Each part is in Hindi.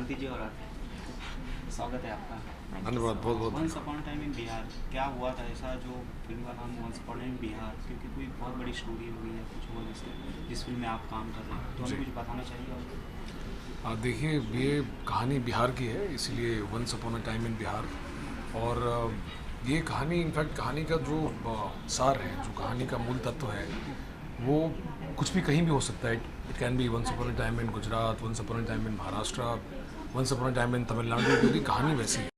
क्रांति जी और स्वागत है आपका। धन्यवाद बहुत बहुत। Once upon time in Bihar, क्या हुआ था ऐसा जो फिल्म का नाम वंस अपॉन टाइम बिहार, क्योंकि कोई बहुत बड़ी स्टोरी हुई है कुछ हुआ जैसे जिस फिल्म में आप काम कर रहे हैं, तो हमें कुछ बताना चाहिए। देखिए, ये कहानी बिहार की है, इसलिए once upon a time in Bihar. और ये कहानी, इनफैक्ट कहानी का जो सार है, जो कहानी का मूल तत्व है, वो कुछ भी कहीं भी हो सकता है। It can be once upon a time in Gujarat, once upon a time in Maharashtra, once upon a time in Tamil Nadu, क्योंकि कहानी वैसी है।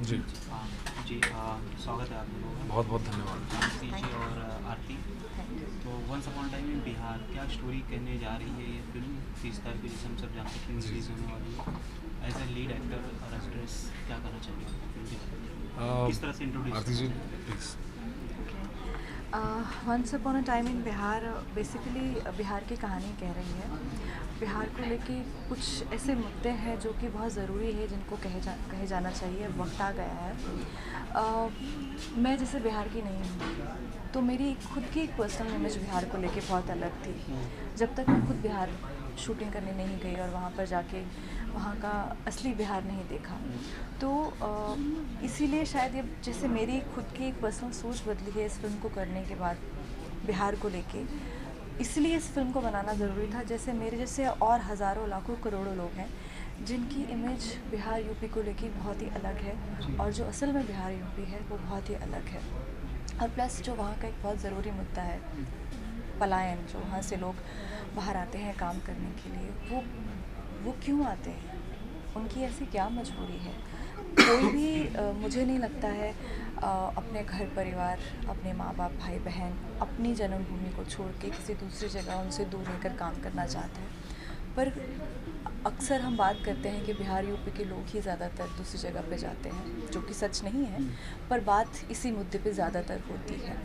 जी जी स्वागत है आप लोगों का। बहुत बहुत धन्यवाद। क्रांति जी और आरती, तो once upon time in Bihar क्या स्टोरी कहने जा रही है ये फिल्म? 30 तारीख को जैसे हम सब जानते हैं कि रिलीज होने वाली है। एज ए लीड एक्टर और एक्ट्रेस क्या करना चाहिए फिल्म के बारे में? किस तरह से introduce Aarti ji please. Once upon a time in Bihar basically Bihar की कहानी कह रही है। बिहार को लेके कुछ ऐसे मुद्दे हैं जो कि बहुत ज़रूरी है, जिनको कहे जाना चाहिए। अब वक्त आ गया है। मैं जैसे बिहार की नहीं हूँ, तो मेरी खुद की एक पर्सनल इमेज बिहार को लेके बहुत अलग थी। जब तक मैं खुद बिहार शूटिंग करने नहीं गई और वहाँ पर जाके वहाँ का असली बिहार नहीं देखा, तो इसीलिए शायद ये जैसे मेरी खुद की एक पर्सनल सोच बदली है इस फिल्म को करने के बाद बिहार को लेके। इसलिए इस फिल्म को बनाना ज़रूरी था। जैसे मेरे जैसे और हज़ारों लाखों करोड़ों लोग हैं जिनकी इमेज बिहार यूपी को लेके बहुत ही अलग है, और जो असल में बिहार यूपी है वो बहुत ही अलग है। और प्लस जो वहाँ का एक बहुत ज़रूरी मुद्दा है, पलायन, जो वहाँ से लोग बाहर आते हैं काम करने के लिए, वो क्यों आते हैं, उनकी ऐसी क्या मजबूरी है। कोई भी मुझे नहीं लगता है अपने घर परिवार, अपने माँ बाप, भाई बहन, अपनी जन्मभूमि को छोड़ के किसी दूसरी जगह उनसे दूर रहकर काम करना चाहता है। पर अक्सर हम बात करते हैं कि बिहार यूपी के लोग ही ज़्यादातर दूसरी जगह पे जाते हैं, जो कि सच नहीं है, पर बात इसी मुद्दे पे ज़्यादातर होती है।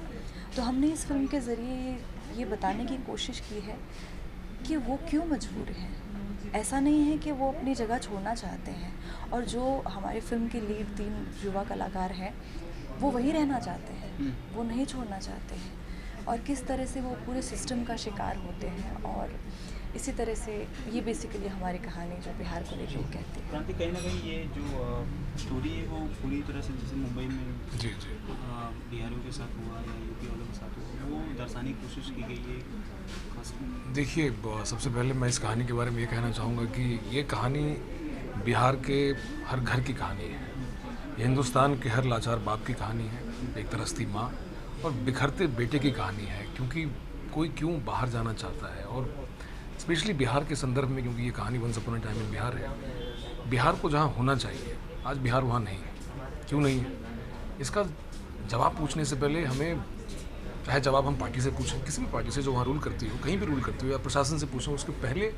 तो हमने इस फिल्म के ज़रिए ये बताने की कोशिश की है कि वो क्यों मजबूर हैं। ऐसा नहीं है कि वो अपनी जगह छोड़ना चाहते हैं, और जो हमारे फिल्म के लीड 3 युवा कलाकार हैं वो वहीं रहना चाहते हैं, वो नहीं छोड़ना चाहते हैं, और किस तरह से वो पूरे सिस्टम का शिकार होते हैं। और इसी तरह से ये बेसिकली हमारी कहानी जो बिहार को लेकर कहती है। क्रांति, कहीं ना कहीं ये जो स्टोरी है वो पूरी तरह से जैसे मुंबई में जी जी बिहारियों के साथ हुआ या यूपी वालों के साथ हुआ, वो दर्शाने की कोशिश की गई है खास। देखिए, सबसे पहले मैं इस कहानी के बारे में ये कहना चाहूँगा कि ये कहानी बिहार के हर घर की कहानी है। ये हिंदुस्तान के हर लाचार बाप की कहानी है, एक तरसती माँ और बिखरते बेटे की कहानी है। क्योंकि कोई क्यों बाहर जाना चाहता है, और स्पेशली बिहार के संदर्भ में, क्योंकि ये कहानी once upon a time in Bihar है। बिहार को जहाँ होना चाहिए, आज बिहार वहाँ नहीं है। क्यों नहीं है, इसका जवाब पूछने से पहले हमें, चाहे जवाब हम पार्टी से पूछें, किसी भी पार्टी से जो वहाँ रूल करती हो, कहीं भी रूल करती हो, या प्रशासन से पूछें, उसके पहले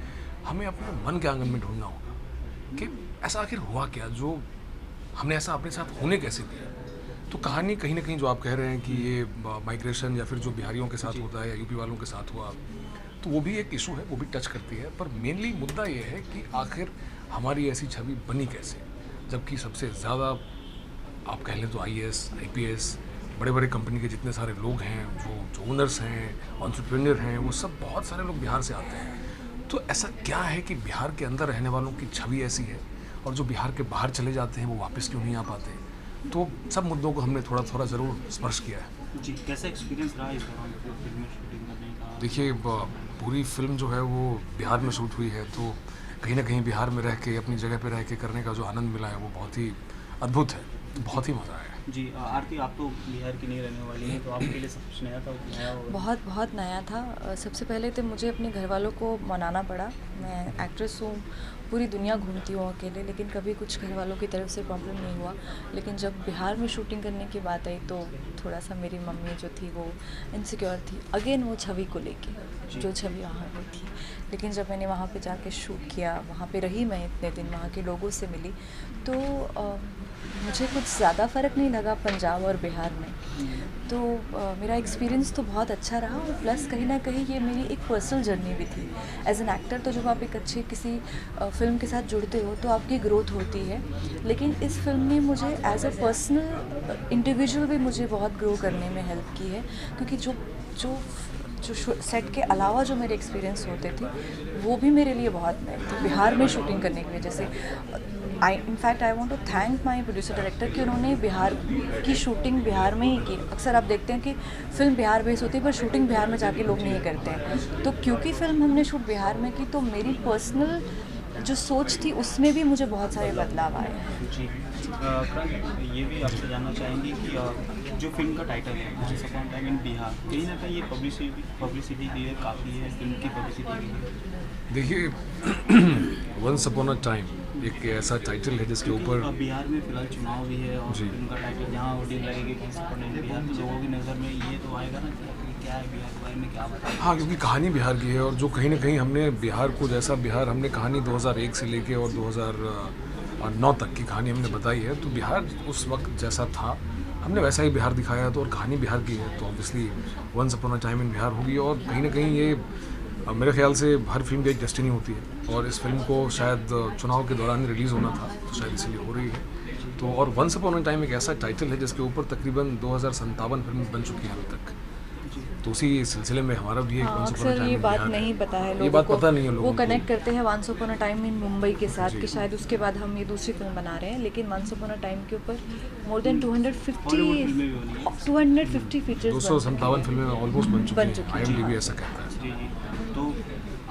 हमें अपने मन के आंगन में ढूंढना होगा कि ऐसा आखिर हुआ क्या, जो हमने ऐसा अपने साथ होने कैसे दिया। तो कहानी कहीं ना कहीं जो आप कह रहे हैं कि ये माइग्रेशन या फिर जो बिहारियों के साथ होता है या यूपी वालों के साथ हुआ, तो वो भी एक इशू है, वो भी टच करती है। पर मेनली मुद्दा ये है कि आखिर हमारी ऐसी छवि बनी कैसे, जबकि सबसे ज़्यादा आप कह लें तो IAS IPS बड़े बड़े कंपनी के जितने सारे लोग हैं, जो ओनर्स हैं, एंटरप्रेन्योर हैं, वो सब बहुत सारे लोग बिहार से आते हैं। तो ऐसा क्या है कि बिहार के अंदर रहने वालों की छवि ऐसी है, और जो बिहार के बाहर चले जाते हैं वो वापस क्यों नहीं आ पाते। तो सब मुद्दों को हमने थोड़ा थोड़ा ज़रूर स्पर्श किया है। जी, कैसा एक्सपीरियंस रहा इस दौरान फिल्म में शूटिंग करने का? देखिए, पूरी फिल्म जो है वो बिहार में शूट हुई है, तो कहीं ना कहीं बिहार में रह के, अपनी जगह पे रह के करने का जो आनंद मिला है वो बहुत ही अद्भुत है, तो बहुत ही मज़ा आया। जी आरती, आप तो बिहार की नहीं रहने वाली हैं, तो आपके लिए सब कुछ नया था, नया होगा। बहुत बहुत नया था। सबसे पहले तो मुझे अपने घर वालों को मनाना पड़ा। मैं एक्ट्रेस हूँ, पूरी दुनिया घूमती हूँ अकेले, लेकिन कभी कुछ घर वालों की तरफ से प्रॉब्लम नहीं हुआ। लेकिन जब बिहार में शूटिंग करने की बात आई तो थोड़ा सा मेरी मम्मी जो थी वो इनसिक्योर थी, अगेन वो छवि को लेके, जो छवि वहाँ पर थी। लेकिन जब मैंने वहाँ पे जाके शूट किया, वहाँ पे रही मैं इतने दिन, वहाँ के लोगों से मिली, तो मुझे कुछ ज़्यादा फ़र्क नहीं लगा पंजाब और बिहार में। तो मेरा एक्सपीरियंस तो बहुत अच्छा रहा, और प्लस कहीं ना कहीं ये मेरी एक पर्सनल जर्नी भी थी एज एन एक्टर। तो जब आप एक अच्छे किसी फ़िल्म के साथ जुड़ते हो तो आपकी ग्रोथ होती है, लेकिन इस फिल्म ने मुझे एज अ पर्सनल इंडिविजुअल भी मुझे बहुत ग्रो करने में हेल्प की है, क्योंकि जो जो जो सेट के अलावा जो मेरे एक्सपीरियंस होते थे वो भी मेरे लिए बहुत नए थे बिहार में शूटिंग करने की वजह से। In fact I want to thank my producer director कि उन्होंने बिहार की शूटिंग बिहार में ही की। अक्सर आप देखते हैं कि फ़िल्म बिहार बेस होती है पर शूटिंग बिहार में जाके लोग नहीं करते हैं। तो क्योंकि फ़िल्म हमने शूट बिहार में की, तो मेरी पर्सनल जो सोच थी उसमें भी मुझे बहुत सारे बदलाव आए हैं। जी ये भी आपसे जानना चाहेंगे कि जो फिल्म का टाइटल है once upon time in Bihar, कहीं ना कहीं ये पब्लिसिटी के लिए काफ़ी है, फिल्म की पब्लिसिटी के लिए। देखिए वंस अपॉन अ टाइम एक ऐसा टाइटल है जिसके ऊपर बिहार में फिलहाल चुनाव भी है, और जी। फिल्म का टाइटल जहाँ होर्डिंग लगेगी वंस अपॉन टाइम बिहार, तो लोगों की नज़र में ये तो आएगा ना कि क्या है बिहार के बारे में, क्या बताएं। हाँ, क्योंकि कहानी बिहार की है, और जो कहीं ना कहीं हमने बिहार को, जैसा बिहार हमने कहानी 2001 से लेके और 2009 तक की कहानी हमने बताई है, तो बिहार उस वक्त जैसा था हमने वैसा ही बिहार दिखाया। तो और कहानी बिहार की है तो obviously once upon a time in Bihar होगी। और कहीं ना कहीं ये मेरे ख्याल से हर फिल्म की एक डेस्टिनी होती है, और इस फिल्म को शायद चुनाव के दौरान रिलीज़ होना था, तो शायद इसलिए हो रही है। तो और वंस अपॉन अ टाइम एक ऐसा टाइटल है जिसके ऊपर तकरीबन 2057 फिल्म बन चुकी हैं अभी तक। तो उसी सिलसिले में हमारा भी एक वंस अपॉन अ अक्सर टाइम ये इन बात बिहार नहीं पता है ये लोगों बात को। पता नहीं है लोगों वो को। कनेक्ट करते हैं once upon a time in Mumbai के साथ जी। कि शायद उसके बाद हम ये दूसरी फिल्म बना रहे हैं, लेकिन वंस अपॉन अ टाइम के ऊपर मोर देन हॉलीवुड फिल्में भी बनी हैं। 250 फीचर्स 257 फिल्में ऑलमोस्ट बन चुकी बन हैं, चुकी हैं। IMDb ऐसा कहता है। जी जी। तो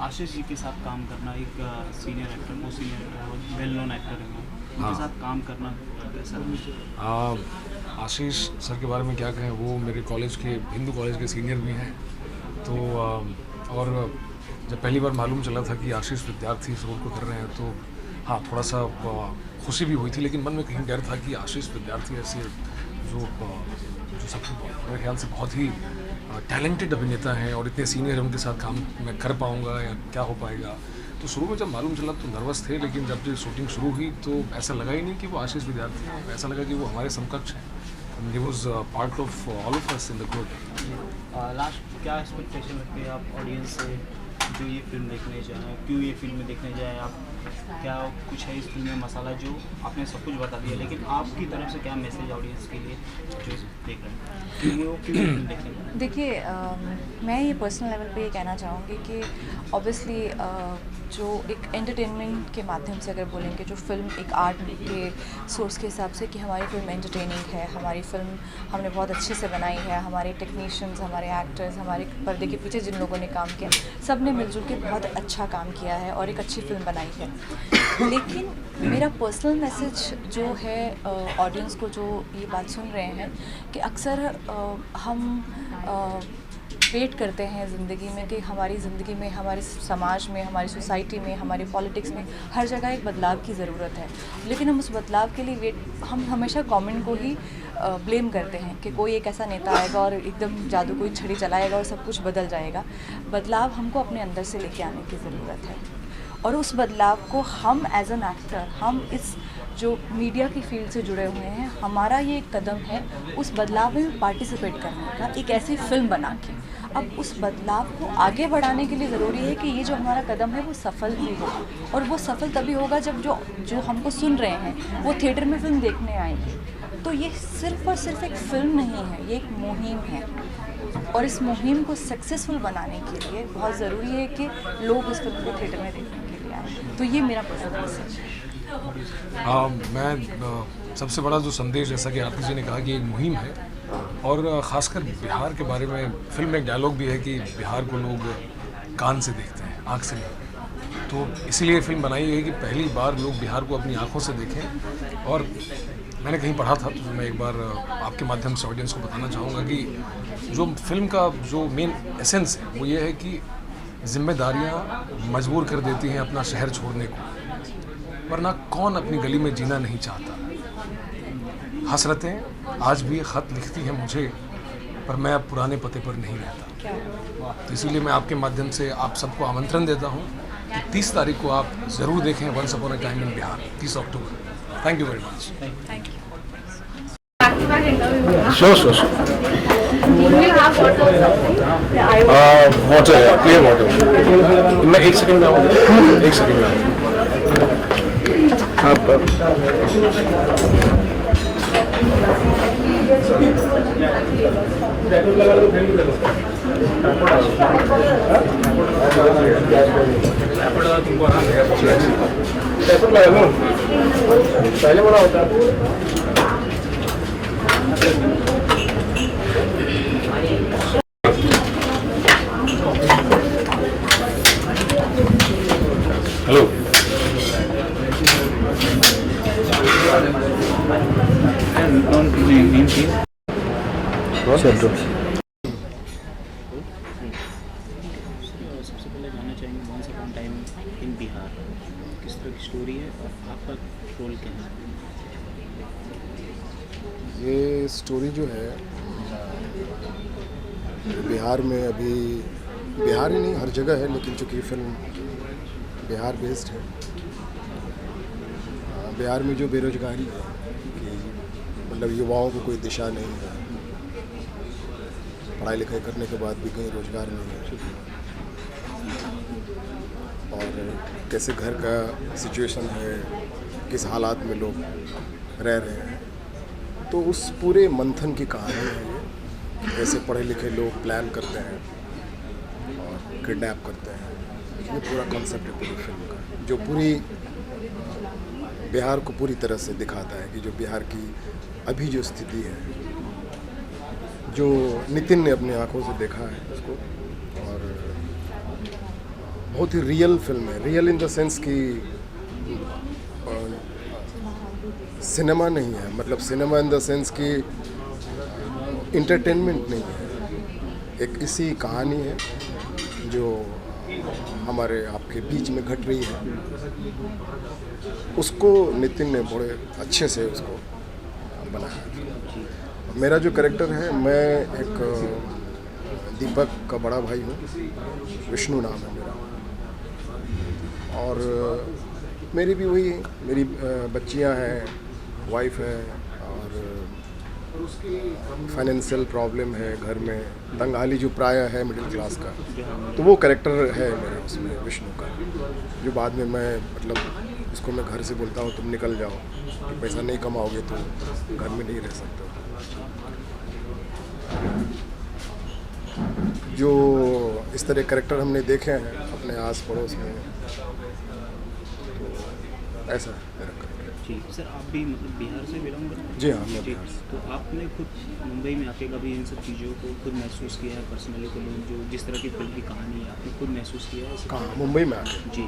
आशीष जी के साथ काम करना, एक सीनियर एक्टर, वो senior actor, well known actor है, उनके हाँ। साथ काम करना कैसा रहा? आशीष सर के बारे में क्या कहें, वो मेरे कॉलेज के, हिंदू कॉलेज के सीनियर भी हैं। तो और जब पहली बार मालूम चला था कि आशीष विद्यार्थी इस रोल को कर रहे हैं, तो हाँ थोड़ा सा खुशी भी हुई थी, लेकिन मन में कहीं डर था कि आशीष विद्यार्थी ऐसे जो सब मेरे ख्याल से बहुत ही टैलेंटेड अभिनेता हैं और इतने सीनियर, उनके साथ काम मैं कर पाऊँगा या क्या हो पाएगा। तो शुरू में जब मालूम चला तो नर्वस थे, लेकिन जब ये शूटिंग शुरू हुई तो ऐसा लगा ही नहीं कि वो आशीष विद्यार्थी हैं, ऐसा लगा कि वो हमारे समकक्ष हैं। He was part of all of us in the group. Last क्या एक्सपेक्टेशन रखते हैं आप ऑडियंस से जो ये फिल्म देखने जाए, क्यों ये फिल्म देखने जाए आप? क्या कुछ है इस फिल्म में मसाला, जो आपने सब कुछ बता दिया, लेकिन आपकी तरफ से क्या मैसेज ऑडियंस के लिए जो देख रहे हैं, क्यों वो क्यों फिल्म देखेंगे? देखिए मैं ये पर्सनल लेवल पे ये कहना चाहूँगी कि ऑब्वियसली जो एक एंटरटेनमेंट के माध्यम से अगर बोलेंगे, जो फिल्म एक आर्ट के सोर्स के हिसाब से कि हमारी फिल्म एंटरटेनिंग है, हमारी फिल्म हमने बहुत अच्छे से बनाई है, हमारे टेक्नीशियंस, हमारे एक्टर्स, हमारे पर्दे के पीछे जिन लोगों ने काम किया, सब ने मिलजुल के बहुत अच्छा काम किया है और एक अच्छी फिल्म बनाई है। लेकिन मेरा पर्सनल मैसेज जो है ऑडियंस को, जो ये बात सुन रहे हैं कि अक्सर हम वेट करते हैं ज़िंदगी में कि हमारी ज़िंदगी में, हमारे समाज में, हमारी सोसाइटी में, हमारी पॉलिटिक्स में हर जगह एक बदलाव की ज़रूरत है, लेकिन हम उस बदलाव के लिए हम हमेशा गवर्नमेंट को ही ब्लेम करते हैं कि कोई एक ऐसा नेता आएगा और एकदम जादू कोई छड़ी चलाएगा और सब कुछ बदल जाएगा। बदलाव हमको अपने अंदर से लेके आने की ज़रूरत है, और उस बदलाव को हम एज एन एक्टर, हम इस जो मीडिया की फील्ड से जुड़े हुए हैं, हमारा ये एक कदम है उस बदलाव में पार्टिसिपेट करने का, एक ऐसी फिल्म बना के। अब उस बदलाव को आगे बढ़ाने के लिए ज़रूरी है कि ये जो हमारा कदम है वो सफल भी हो, और वो सफल तभी होगा जब जो हमको सुन रहे हैं वो थिएटर में फिल्म देखने आएंगे। तो ये सिर्फ और सिर्फ एक फिल्म नहीं है, ये एक मुहिम है, और इस मुहिम को सक्सेसफुल बनाने के लिए बहुत ज़रूरी है कि लोग उस फिल्म को थिएटर में देखने के लिए आए। तो ये मेरा पर्सनल मैसेज है। मैं सबसे बड़ा जो संदेश, जैसा कि आरती जी ने कहा कि एक मुहिम है, और ख़ासकर बिहार के बारे में फिल्म में एक डायलॉग भी है कि बिहार को लोग कान से देखते हैं, आँख से नहीं। तो इसीलिए फिल्म बनाई है कि पहली बार लोग बिहार को अपनी आँखों से देखें। और मैंने कहीं पढ़ा था, तो मैं एक बार आपके माध्यम से ऑडियंस को बताना चाहूँगा कि जो फिल्म का जो मेन एसेंस है वो ये है कि जिम्मेदारियाँ मजबूर कर देती हैं अपना शहर छोड़ने को, वरना कौन अपनी गली में जीना नहीं चाहता। हसरतें आज भी ख़त लिखती हैं मुझे, पर मैं अब पुराने पते पर नहीं रहता। तो इसीलिए मैं आपके माध्यम से आप सबको आमंत्रण देता हूँ कि 30 तारीख को आप ज़रूर देखें once upon a time in Bihar, 30 October. Thank you very much. Thank you. Sure. Water है, क्लियर वाटर। मैं 1 सेकंड में आऊँगा, 1 सेकंड में हेलो। सबसे पहले जानना चाहेंगे once upon time in Bihar किस तरह की स्टोरी है और आपका रोल क्या है? ये स्टोरी जो है बिहार में अभी, बिहार ही नहीं हर जगह है, लेकिन चूँकि फिल्म बिहार बेस्ड है, बिहार में जो बेरोजगारी है कि मतलब युवाओं को कोई दिशा नहीं है, पढ़ाई लिखाई करने के बाद भी कहीं रोजगार नहीं है, और कैसे घर का सिचुएशन है, किस हालात में लोग रह रहे हैं, तो उस पूरे मंथन की कहानी है ये। कैसे पढ़े लिखे लोग प्लान करते हैं और किडनैप करते हैं, ये पूरा कॉन्सेप्ट है पूरी फिल्म का, जो पूरी बिहार को पूरी तरह से दिखाता है कि जो बिहार की अभी जो स्थिति है, जो नितिन ने अपनी आंखों से देखा है उसको, और बहुत ही रियल फिल्म है। रियल इन द सेंस कि सिनेमा नहीं है, मतलब सिनेमा इन द सेंस कि इंटरटेनमेंट नहीं है, एक इसी कहानी है जो हमारे आपके बीच में घट रही है, उसको नितिन ने बड़े अच्छे से उसको बनाया। मेरा जो कैरेक्टर है, मैं एक दीपक का बड़ा भाई हूँ, विष्णु नाम है मेरा, और मेरी भी वही मेरी बच्चियाँ हैं, वाइफ है, और फाइनेंशियल प्रॉब्लम है घर में, दंगाली जो प्राय है मिडिल क्लास का, तो वो कैरेक्टर है मेरा उसमें विष्णु का, जो बाद में मैं मतलब उसको मैं घर से बोलता हूँ तुम निकल जाओ, कि पैसा नहीं कमाओगे तो घर में नहीं रह सकते। जो इस तरह कैरेक्टर हमने देखे हैं अपने आस पड़ोस में, तो ऐसा मेरा कैरेक्टर। जी सर, आप भी मतलब बिहार से बिलोंग करते हैं? जी हाँ, मैं बिहार से। तो आपने खुद मुंबई में आके कभी इन सब चीज़ों को खुद महसूस किया है पर्सनली? को जो जिस तरह की फिल्म की कहानी है आपने खुद महसूस किया है? कहाँ, मुंबई में आके? जी,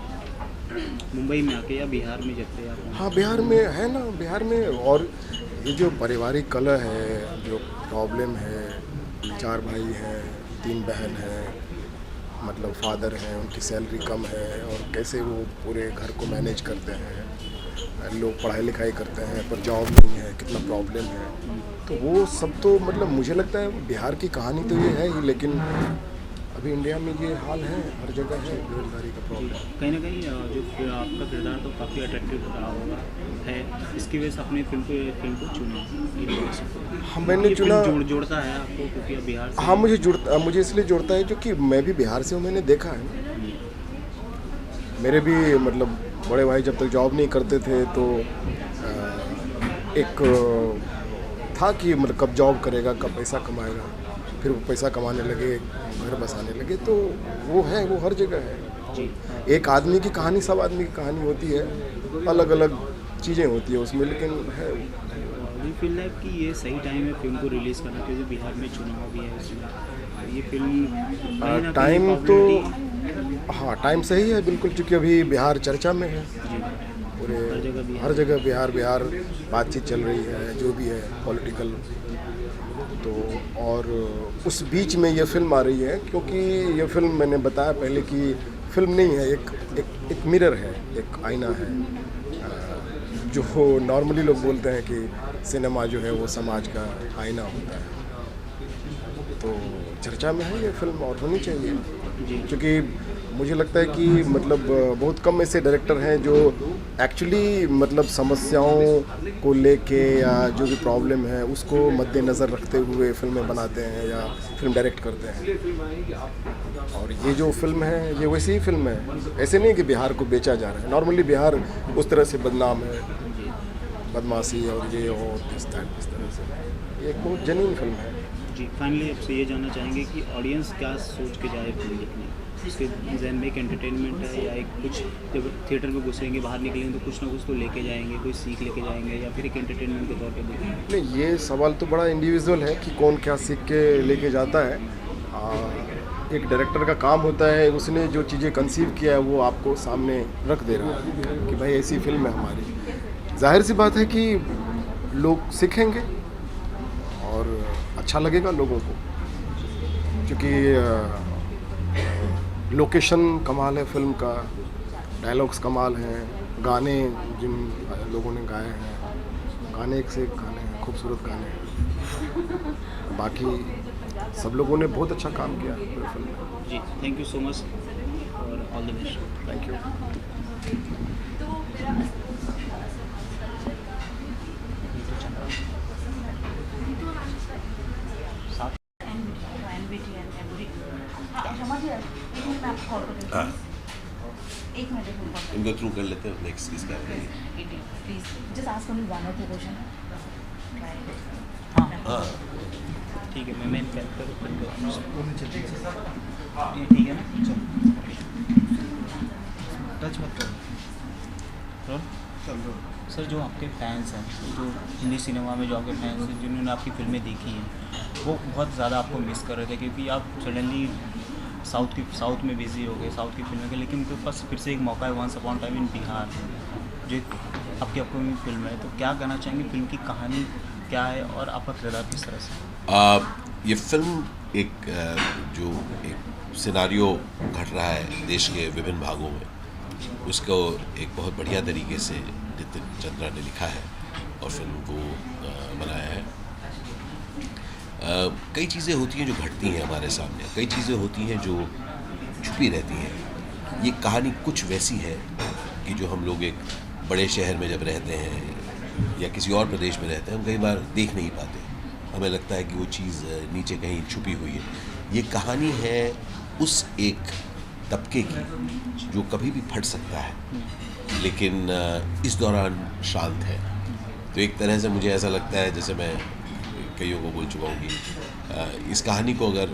मुंबई में आके या बिहार में जब थे आप? हाँ, बिहार में है ना, बिहार में। और ये जो पारिवारिक कलह है, जो प्रॉब्लम है, 4 भाई हैं, 3 बहन हैं, मतलब फादर हैं, उनकी सैलरी कम है, और कैसे वो पूरे घर को मैनेज करते हैं, लोग पढ़ाई लिखाई करते हैं पर जॉब नहीं है, कितना प्रॉब्लम है, तो वो सब तो मतलब मुझे लगता है बिहार की कहानी तो ये है ही, लेकिन अभी इंडिया में ये हाल है, हर जगह है बेरोजगारी का प्रॉब्लम। कहीं ना कहीं जो आपका किरदार तो काफ़ी अट्रैक्टिव रहा होगा है, इसकी वजह से आपने फिल्म को चुना? हाँ, मैंने चुना। जोड़ता है आपको क्योंकि आप बिहार से? हाँ, मुझे इसलिए जोड़ता है क्योंकि मैं भी बिहार से हूँ, मैंने देखा है। मेरे भी मतलब बड़े भाई जब तक जॉब नहीं करते थे तो एक था कि मतलब कब जॉब करेगा, कब पैसा कमाएगा, फिर वो पैसा कमाने लगे, घर बसाने लगे, तो वो है, वो हर जगह है। एक आदमी की कहानी सब आदमी की कहानी होती है, अलग अलग चीज़ें होती है उसमें, लेकिन है। ये फील है कि ये सही टाइम है फिल्म को रिलीज़ करना, क्योंकि बिहार में चुनाव भी है इसमें, ये फिल्म टाइम तो हाँ, टाइम सही है बिल्कुल, क्योंकि अभी बिहार चर्चा में है, पूरे हर जगह बिहार बातचीत चल रही है, जो भी है पॉलिटिकल। तो और उस बीच में ये फिल्म आ रही है, क्योंकि ये फिल्म मैंने बताया पहले कि फिल्म नहीं है, एक मिरर है, एक आईना है। जो नॉर्मली लोग बोलते हैं कि सिनेमा जो है वो समाज का आईना होता है, तो चर्चा में है ये फिल्म और होनी चाहिए, क्योंकि मुझे लगता है कि मतलब बहुत कम ऐसे डायरेक्टर हैं जो एक्चुअली मतलब समस्याओं को लेके या जो भी प्रॉब्लम है उसको मद्देनज़र रखते हुए फिल्में बनाते हैं या फिल्म डायरेक्ट करते हैं। और ये जो फिल्म है ये वैसी ही फिल्म है, ऐसे नहीं कि बिहार को बेचा जा रहा है। नॉर्मली बिहार उस तरह से बदनाम है, बदमाशी और ये और इस तरह से। ये एक बहुत जेन्युइन फिल्म है। जी, फाइनली आपसे ये जानना चाहेंगे कि ऑडियंस क्या सोच के जाए फिल्म देखने, उसके जहन में एक एंटरटेनमेंट है या एक कुछ, जब थिएटर में घुसेंगे बाहर निकलेंगे तो कुछ ना कुछ तो लेके जाएंगे, कोई सीख लेके जाएंगे या फिर एक एंटरटेनमेंट के तौर पे देखेंगे? नहीं, ये सवाल तो बड़ा इंडिविजुअल है कि कौन क्या सीख के लेके जाता है। एक डायरेक्टर का काम होता है, उसने जो चीज़ें कंसीव किया है वो आपको सामने रख दे रहा है कि भाई ऐसी फिल्म है हमारी। जाहिर सी बात है कि लोग सीखेंगे और अच्छा लगेगा लोगों को, क्योंकि लोकेशन कमाल है फिल्म का, डायलॉग्स कमाल हैं, गाने जिन लोगों ने गाए हैं, गाने एक से एक गाने हैं, खूबसूरत गाने हैं। बाकी सब लोगों ने बहुत अच्छा काम किया है फिल्म में। जी, थैंक यू सो मच और all the best. Thank you. हाँ, इनको थ्रू कर लेते हैं। नेक्स्ट किसका है? हाँ, ठीक है, मैं मेन कैरेक्टर ठीक है ना, टच मत करो सर। जो आपके फैंस हैं, जो हिंदी सिनेमा में जो आपके फैंस हैं जिन्होंने आपकी फिल्में देखी हैं, वो बहुत ज़्यादा आपको मिस कर रहे थे क्योंकि आप सडनली साउथ में बिज़ी हो गए साउथ की फिल्में के, लेकिन उनके पास फिर से एक मौका है once upon time in Bihar, जो आपकी अपकमिंग फिल्म है। तो क्या कहना चाहेंगे, फिल्म की कहानी क्या है और आपका किरदार किस तरह से? ये फिल्म जो एक सिनारियो घट रहा है देश के विभिन्न भागों में, उसको एक बहुत बढ़िया तरीके से नितिन चंद्रा ने लिखा है और फिल्म को बनाया है। कई चीज़ें होती हैं जो घटती हैं हमारे सामने, कई चीज़ें होती हैं जो छुपी रहती हैं। ये कहानी कुछ वैसी है कि जो हम लोग एक बड़े शहर में जब रहते हैं या किसी और प्रदेश में रहते हैं, हम कई बार देख नहीं पाते। हमें लगता है कि वो चीज़ नीचे कहीं छुपी हुई है। ये कहानी है उस एक तबके की जो कभी भी फट सकता है, लेकिन इस दौरान शांत है। तो एक तरह से मुझे ऐसा लगता है, जैसे मैं कईयों को बोल चुका हूँ कि इस कहानी को अगर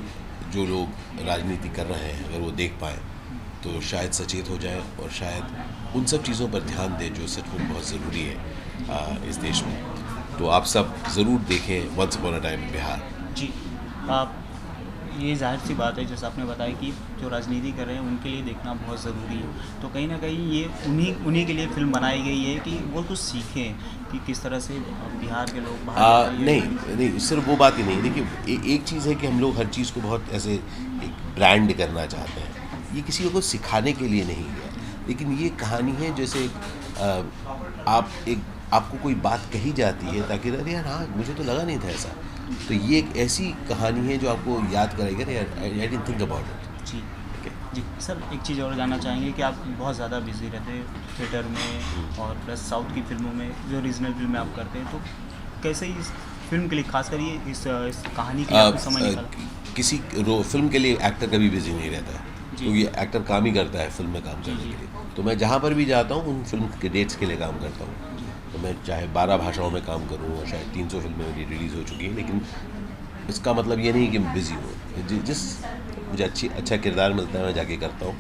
जो लोग राजनीति कर रहे हैं अगर वो देख पाएँ तो शायद सचेत हो जाए और शायद उन सब चीज़ों पर ध्यान दें जो सचमुच बहुत ज़रूरी है इस देश में। तो आप सब ज़रूर देखें once upon a time Bihar. जी, आप ये जाहिर सी बात है, जैसे आपने बताया कि जो राजनीति कर रहे हैं उनके लिए देखना बहुत ज़रूरी है। तो कहीं ना कहीं ये उन्हीं के लिए फिल्म बनाई गई है कि वो कुछ सीखें कि किस तरह से बिहार के लोग बाहर नहीं, सिर्फ वो बात ही नहीं। देखिए, एक चीज़ है कि हम लोग हर चीज़ को बहुत ऐसे एक ब्रांड करना चाहते हैं। ये किसी को सिखाने के लिए नहीं है, लेकिन ये कहानी है जैसे आपको कोई बात कही जाती है ताकि अरे यार हाँ, मुझे तो लगा नहीं था ऐसा। तो ये एक ऐसी कहानी है जो आपको याद कराएगी, अरे यार I didn't think about it. जी, जी सर, एक चीज़ और जानना चाहेंगे कि आप बहुत ज़्यादा बिजी रहते हैं थिएटर में और प्लस साउथ की फिल्मों में जो रीजनल फिल्में आप करते हैं, तो कैसे इस फिल्म के लिए खास कर ये इस कहानी के लिए आपको समय निकाला? किसी फिल्म के लिए एक्टर कभी बिजी नहीं रहता है, क्योंकि ये एक्टर काम ही करता है फिल्म में काम करने के लिए। तो मैं जहाँ पर भी जाता हूँ उन फिल्म के डेट्स के लिए काम करता हूँ। तो मैं चाहे 12 भाषाओं में काम करूँ और शायद 300 फिल्में मेरी रिलीज़ हो चुकी हैं, लेकिन इसका मतलब ये नहीं कि मैं बिज़ी हूँ। जिस मुझे अच्छा किरदार मिलता है मैं जाके करता हूँ।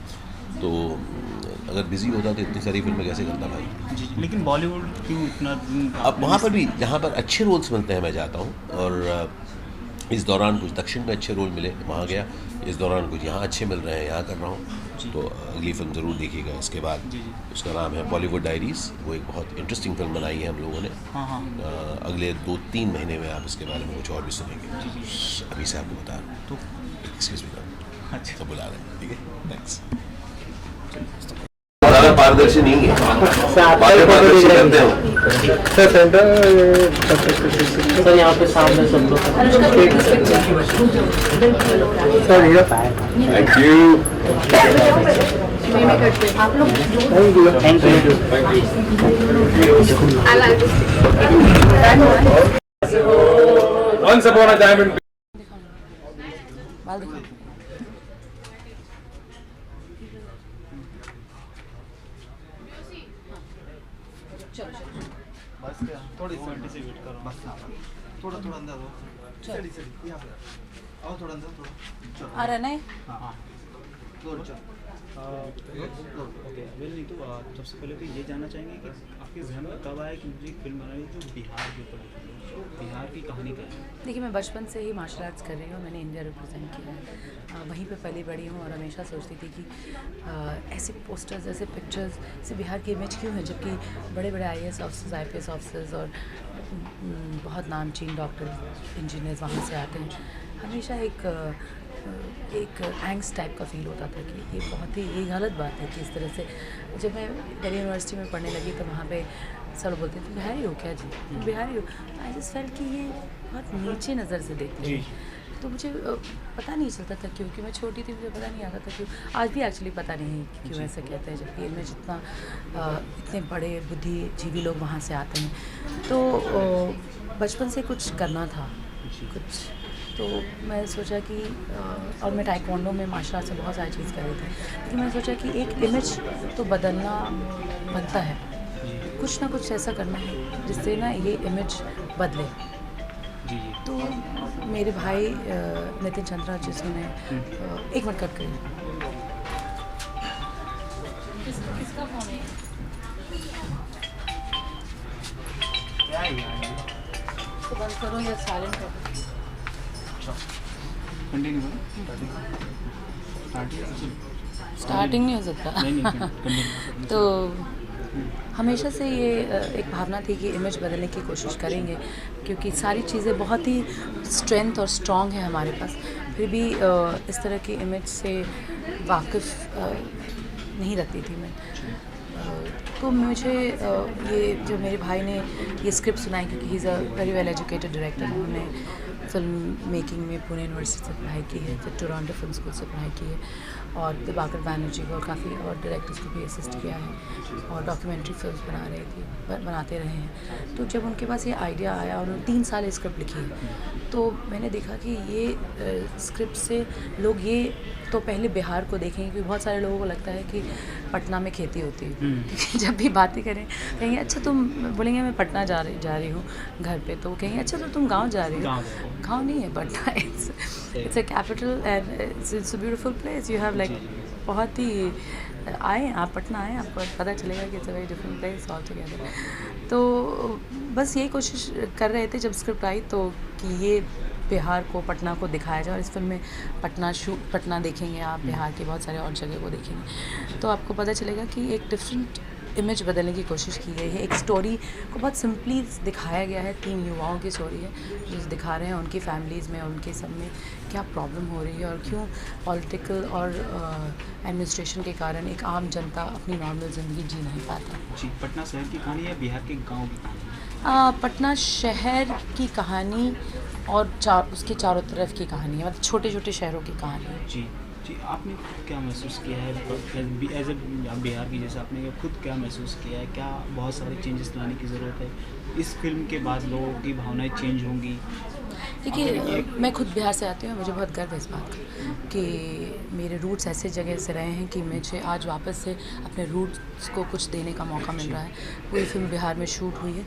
तो अगर बिज़ी होता तो इतनी सारी फिल्में कैसे करता भाई। जी, लेकिन बॉलीवुड क्यों इतना? अब वहाँ पर भी जहाँ पर अच्छे रोल्स मिलते हैं मैं जाता हूँ, और इस दौरान कुछ दक्षिण में अच्छे रोल मिले वहाँ गया, इस दौरान कुछ यहाँ अच्छे मिल रहे हैं यहाँ कर रहा हूँ। तो अगली फिल्म ज़रूर देखिएगा इसके बाद। उसका नाम है बॉलीवुड डायरीज़। वो एक बहुत इंटरेस्टिंग फिल्म बनाई है हम लोगों ने। अगले 2-3 महीने में आप इसके बारे में कुछ और भी सुनेंगे। अभी से आपको बता रहा हूँ। तो एक्सक्यूज़ मी, अच्छा सब बुला रहे हैं, ठीक है, थैंक्स। ज़्यादा पारदर्शी नहीं है, पारदर्शी करते हो। सर यहाँ पे सामने सब लोग thank you. Once upon a time in बाल दिखाओ। बस क्या थोड़ी सी वेट करो बस थोड़ा थोड़ा अंदर हो चल यहाँ पे आओ थोड़ा अंदर थोड़ा चलो आ रहा है ना? हाँ चलो चलो ओके वेल नहीं तो सबसे पहले तो ये जानना चाहेंगे कि आपके जहन में कब आया कि मुझे एक फिल्म बनानी है जो बिहार के ऊपर है? बिहार की कहानी क्या है? देखिए, मैं बचपन से ही मार्शल आर्ट्स कर रही हूँ। मैंने इंडिया रिप्रेजेंट किया है, वहीं पे पली बड़ी हूँ और हमेशा सोचती थी कि ऐसे पोस्टर्स, ऐसे पिक्चर्स से बिहार की इमेज क्यों है, जबकि बड़े बड़े IAS ऑफिसर्स, IPS ऑफिसर्स और बहुत नामचीन डॉक्टर, इंजीनियर्स वहाँ से आते हैं। हमेशा एक एंग्स टाइप का फील होता था कि ये बहुत ही ये गलत बात है कि इस तरह से। जब मैं दिल्ली यूनिवर्सिटी में पढ़ने लगी तो वहाँ पे सब बोलते थे बिहारी हो क्या जी, तुम बिहारी हो। आई जस्ट फेल्ट कि ये बहुत नीचे नज़र से देखते हैं, तो मुझे पता नहीं चलता था क्योंकि मैं छोटी थी, मुझे पता नहीं आता था क्यों। आज भी एक्चुअली पता नहीं क्यों ऐसा कहते हैं, जबकि इनमें जितना इतने बड़े बुद्धिजीवी लोग वहाँ से आते हैं। तो बचपन से कुछ करना था कुछ, तो मैं सोचा कि और मैं टाइकोंडो में मार्शल आर्ट से बहुत सारी चीज़ कर रही थी, लेकिन मैंने सोचा कि एक इमेज तो बदलना बनता है, कुछ ना कुछ ऐसा करना है जिससे ना ये इमेज बदले। जी जी तो मेरे भाई नितिन चंद्रा जिन्होंने एक मिनट कट करिए। किसका फोन है? क्या है यार तो बंद करो या साइलेंट करो। कंटिन्यू करो स्टार्टिंग नहीं हो सकता। नहीं तो हमेशा से ये एक भावना थी कि इमेज बदलने की कोशिश करेंगे, क्योंकि सारी चीज़ें बहुत ही स्ट्रेंथ और स्ट्रॉन्ग है हमारे पास, फिर भी इस तरह की इमेज से वाकिफ़ नहीं रखती थी मैं। तो मुझे ये जो मेरे भाई ने ये स्क्रिप्ट सुनाई, क्योंकि he is a very well educated director, उन्होंने फिल्म मेकिंग में पुणे यूनिवर्सिटी से पढ़ाई की है, फिर टोरंटो फिल्म स्कूल से पढ़ाई की है, और दिवाकर बैनर्जी को और काफ़ी और डायरेक्टर्स को भी असिस्ट किया है, और डॉक्यूमेंट्री फिल्म्स बनाते रहे हैं। तो जब उनके पास ये आइडिया आया और उन्होंने 3 साल स्क्रिप्ट लिखी है, तो मैंने देखा कि ये स्क्रिप्ट से लोग ये तो पहले बिहार को देखेंगे, क्योंकि बहुत सारे लोगों को लगता है कि पटना में खेती होती है। जब भी बातें करें कहेंगे अच्छा तुम, बोलेंगे मैं पटना जा रही हूँ घर पे, तो कहेंगे अच्छा तो तुम गांव जा रही हो। गांव नहीं है Patna, it's a capital and it's a beautiful place. You have like बहुत ही आए आप पटना आए, आपको पता चलेगा कि it's a very different place all together. तो बस यही कोशिश कर रहे थे जब स्क्रिप्ट आई तो कि ये बिहार को, पटना को दिखाया जाए, और इस फिल्म में पटना देखेंगे आप, बिहार के बहुत सारे और जगह को देखेंगे, तो आपको पता चलेगा कि एक डिफरेंट इमेज बदलने की कोशिश की गई है। एक स्टोरी को बहुत सिंपली दिखाया गया है, 3 युवाओं की स्टोरी है जो दिखा रहे हैं उनकी फैमिलीज़ में, उनके सब में क्या प्रॉब्लम हो रही है और क्यों पॉलिटिकल और एडमिनिस्ट्रेशन के कारण एक आम जनता अपनी नॉर्मल ज़िंदगी जी नहीं पाता। जी, पटना शहर की कहानी है, बिहार के गांव की कहानी? पटना शहर की कहानी और उसके चारों तरफ की कहानी है, मतलब छोटे छोटे शहरों की कहानी है। जी जी, आपने क्या महसूस किया है एज ए बिहार की, जैसे आपने खुद क्या महसूस किया है, क्या बहुत सारे चेंजेस लाने की ज़रूरत है? इस फिल्म के बाद लोगों की भावनाएं चेंज होंगी? देखिए, मैं खुद बिहार से आती हूँ, मुझे बहुत गर्व है इस बात का कि मेरे रूट्स ऐसे जगह से रहे हैं कि मुझे आज वापस से अपने रूट्स को कुछ देने का मौका मिल रहा है। पूरी फिल्म बिहार में शूट हुई है।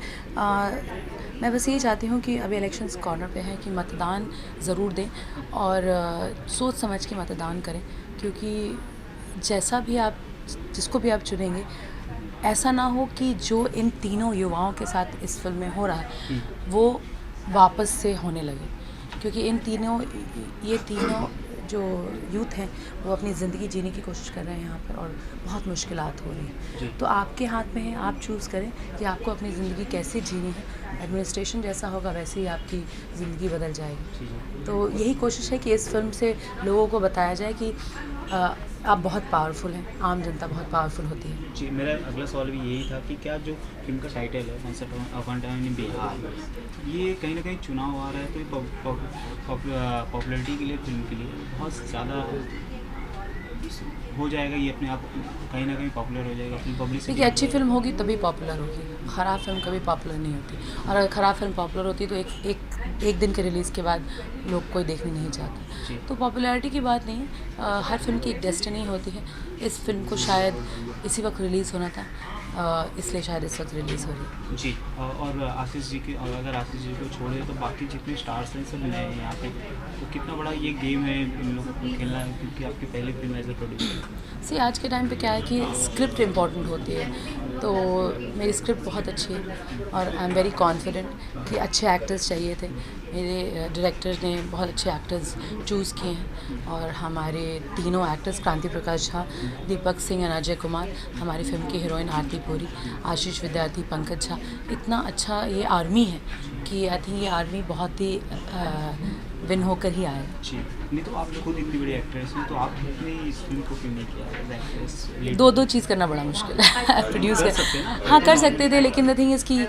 मैं बस यही चाहती हूँ कि अभी इलेक्शंस कॉर्नर पे हैं कि मतदान ज़रूर दें और सोच समझ के मतदान करें, क्योंकि जैसा भी आप, जिसको भी आप चुनेंगे, ऐसा ना हो कि जो इन तीनों युवाओं के साथ इस फिल्म में हो रहा है वो वापस से होने लगे, क्योंकि ये तीनों जो यूथ हैं वो अपनी ज़िंदगी जीने की कोशिश कर रहे हैं यहाँ पर, और बहुत मुश्किलात हो रही हैं। तो आपके हाथ में है, आप चूज़ करें कि आपको अपनी ज़िंदगी कैसे जीनी है। एडमिनिस्ट्रेशन जैसा होगा वैसे ही आपकी ज़िंदगी बदल जाएगी। तो यही कोशिश है कि इस फिल्म से लोगों को बताया जाए कि आप बहुत पावरफुल हैं, आम जनता बहुत पावरफुल होती है। जी, मेरा अगला सवाल भी यही था कि क्या जो फिल्म का टाइटल है once upon time in Bihar, ये कहीं ना कहीं चुनाव आ रहा है तो ये पॉपुलैरिटी के लिए, फिल्म के लिए बहुत ज़्यादा हो जाएगा, ये अपने आप कहीं ना कहीं पॉपुलर हो जाएगा अपनी पब्लिसिटी। देखिए, अच्छी फिल्म होगी तभी पॉपुलर होगी, ख़राब फिल्म कभी पॉपुलर नहीं होती। और अगर ख़राब फिल्म पॉपुलर होती तो एक दिन के रिलीज़ के बाद लोग कोई देखने नहीं चाहते। तो पॉपुलैरिटी की बात नहीं है, हर फिल्म की एक डेस्टिनी होती है। इस फिल्म को शायद इसी वक्त रिलीज़ होना था, इसलिए शायद इस वक्त रिलीज़ हो रही है। जी, और आशीष जी के, और अगर आशीष जी को छोड़े तो बाकी जितने स्टार्स हैं सब नए हैं यहाँ पे, तो कितना बड़ा ये गेम है इन लोगों को खेलना है, क्योंकि आपकी पहली फिल्म एज ए प्रोड्यूसर। सी, आज के टाइम पे क्या है कि स्क्रिप्ट इम्पॉर्टेंट होती है, तो मेरी स्क्रिप्ट बहुत अच्छी है और आई एम वेरी कॉन्फिडेंट कि अच्छे एक्टर्स चाहिए थे। मेरे डायरेक्टर ने बहुत अच्छे एक्टर्स चूज़ किए हैं और हमारे तीनों एक्टर्स, क्रांति प्रकाश झा, दीपक सिंह और अजय कुमार, हमारी फिल्म की हीरोइन आरती पुरी, आशीष विद्यार्थी, पंकज झा, इतना अच्छा ये आर्मी है कि आई थिंक ये आर्मी बहुत ही विन होकर ही आएगा। जी, नहीं तो आप खुद इतनी बड़ी एक्ट्रेस हैं, तो आपने इस फिल्म को क्यों नहीं किया एज एक्ट्रेस? दो चीज़ करना बड़ा मुश्किल है प्रोड्यूस कर सकते हैं ना? हाँ, कर सकते थे, लेकिन द थिंग इज़ कि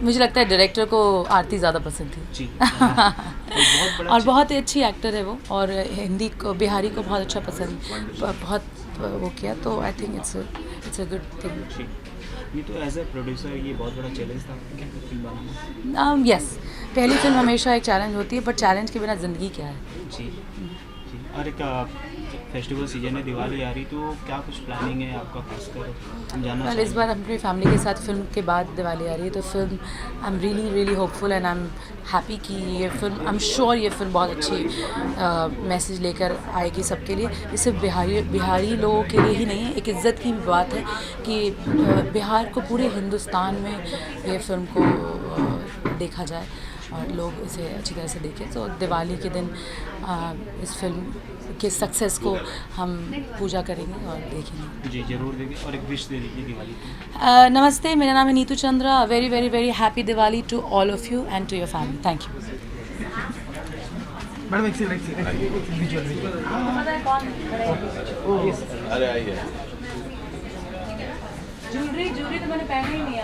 मुझे लगता है डायरेक्टर को आरती ज़्यादा पसंद थी। जी, बहुत बड़ा और बहुत ही अच्छी एक्टर है वो, और हिंदी को, बिहारी को बहुत अच्छा पसंद, बहुत वो किया, तो I think it's a good thing. जी, नहीं तो एज ए प्रोड्यूसर ये बहुत बड़ा चैलेंज था आपको फिल्म बनाना? यस, पहली फिल्म हमेशा एक चैलेंज होती है, बट चैलेंज के बिना ज़िंदगी क्या है। जी, जी, और एक फेस्टिवल सीजन है, दिवाली आ रही, तो क्या कुछ प्लानिंग है आपका, खासकर हम जानना इस चाहेंगे। बार अपनी फैमिली के साथ फिल्म के बाद दिवाली आ रही है, तो film I am really hopeful and I am happy कि ये फिल्म, आई एम श्योर ये फिल्म बहुत अच्छी मैसेज लेकर आएगी सबके लिए। ये सिर्फ बिहारी लोगों के लिए ही नहीं है, एक इज़्ज़त की भी बात है कि बिहार को पूरे हिंदुस्तान में ये फिल्म को देखा जाए और लोग इसे अच्छी तरह से देखें। तो दिवाली के दिन इस फिल्म के सक्सेस को हम पूजा करेंगे और देखेंगे। जी, जरूर देखें, और एक विश दे दीजिए दिवाली की। नमस्ते, मेरा नाम है Neetu Chandra. Very happy Diwali to all of you and to your family. Thank you. Madam एक सेकंड अरे आइए। ज्वेलरी तो मैंने पहनी ही नहीं है।